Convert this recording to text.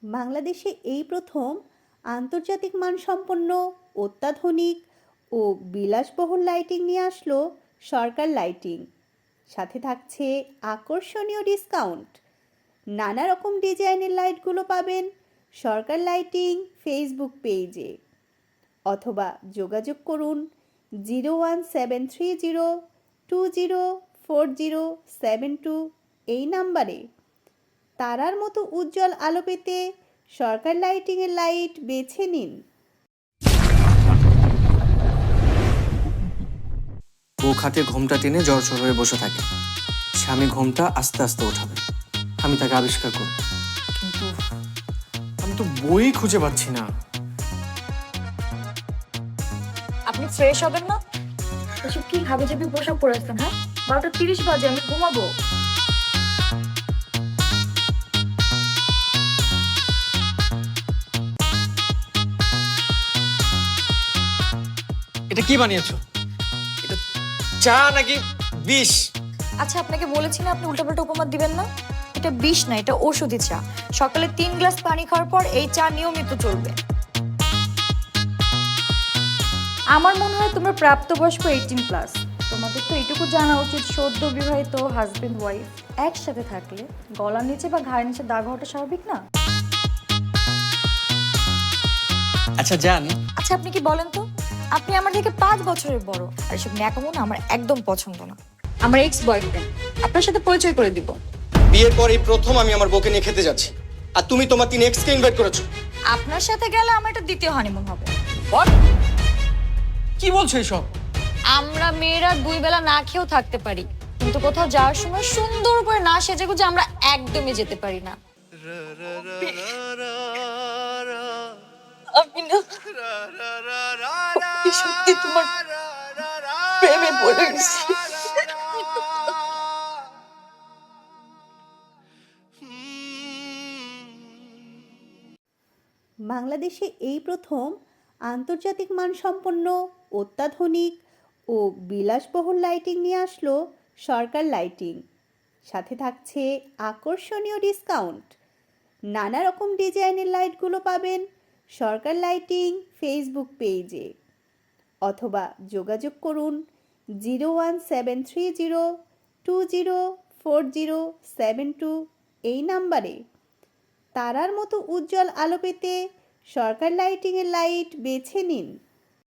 বাংলাদেশে এই প্রথম আন্তর্জাতিক মানসম্পন্ন অত্যাধুনিক ও বিলাসবহুল লাইটিং নিয়ে আসলো সরকার লাইটিং। সাথে থাকছে আকর্ষণীয় ডিসকাউন্ট। নানা রকম ডিজাইনের লাইটগুলো পাবেন সরকার লাইটিং ফেসবুক পেজে, অথবা যোগাযোগ করুন 01730204072 এই নাম্বারে। তারার মতো উজ্জ্বল আলো পেতে সরকার লাইটিংয়ের লাইট বেছে নিন। বউ খাটে ঘোমটা টেনে জড়সড় হয়ে বসে থাকে। স্বামী ঘোমটা আস্তে আস্তে ওঠাবে, আমি তাকে আবিষ্কার করব। কিন্তু আমি তো বই খুঁজে পাচ্ছি না। আপনি ফ্রেশ হবেন না? এসব কি হাবিজাবি পোশাক পরে আসছেন? হ্যাঁ, 12:30 বাজে, আমি ঘুমাবো। এটা কি বানিয়েছো? এটা চা নাকি বিষ? আচ্ছা, আপনাকে বলেছি না আপনি উল্টাপাল্টা উপমা দিবেন না। এটা বিষ না, এটা ঔষধি চা। সকালে 3 গ্লাস পানি খাওয়ার পর এই চা নিয়মিত চলবে। আমার মনে হয় তোমরা প্রাপ্তবয়স্ক 18+। তোমাদের তো এটুকু জানা উচিত, সদ্য বিবাহিত হাজবেন্ড ওয়াইফ একসাথে থাকলে গলার নিচে বা ঘাড়ের নিচে দাগ হওয়াটা স্বাভাবিক না। আচ্ছা জান, আচ্ছা আপনি কি বলেন তো, আপনি আমার থেকে 5 বছরের বড়, আর এসব ন্যাকামো না আমার একদম পছন্দ না। আমার এক্স বয়ফ্রেন্ড, আপনার সাথে পরিচয় করে দিব। বিয়ের পর এই প্রথম আমি আমার বউকে নিয়ে খেতে যাচ্ছি, আর তুমি তোমার 3 এক্সকে ইনভাইট করেছো। আপনার সাথে গেলে আমার এটা দ্বিতীয় হানিমুন হবে। হোয়াট? কি বলছো এসব? আমরা মেয়েরা 2 বেলা না খেয়েও থাকতে পারি, কিন্তু কোথাও যাওয়ার সময় সুন্দর করে না সেজেগুজে আমরা একদমই যেতে পারি না। আমি না সত্যি তোমার প্রেমে পড়ে গেছি। বাংলাদেশে এই প্রথম আন্তর্জাতিক মানসম্পন্ন অত্যাধুনিক ও বিলাসবহুল লাইটিং নিয়ে আসলো সরকার লাইটিং। সাথে থাকছে আকর্ষণীয় ডিসকাউন্ট। নানা রকম ডিজাইনের লাইটগুলো পাবেন সরকার লাইটিং ফেসবুক পেজে, অথবা যোগাযোগ করুন 01730204072 এই নাম্বারে। তারার মতো উজ্জ্বল আলো পেতে সরকার লাইটিংয়ের লাইট বেছে নিন।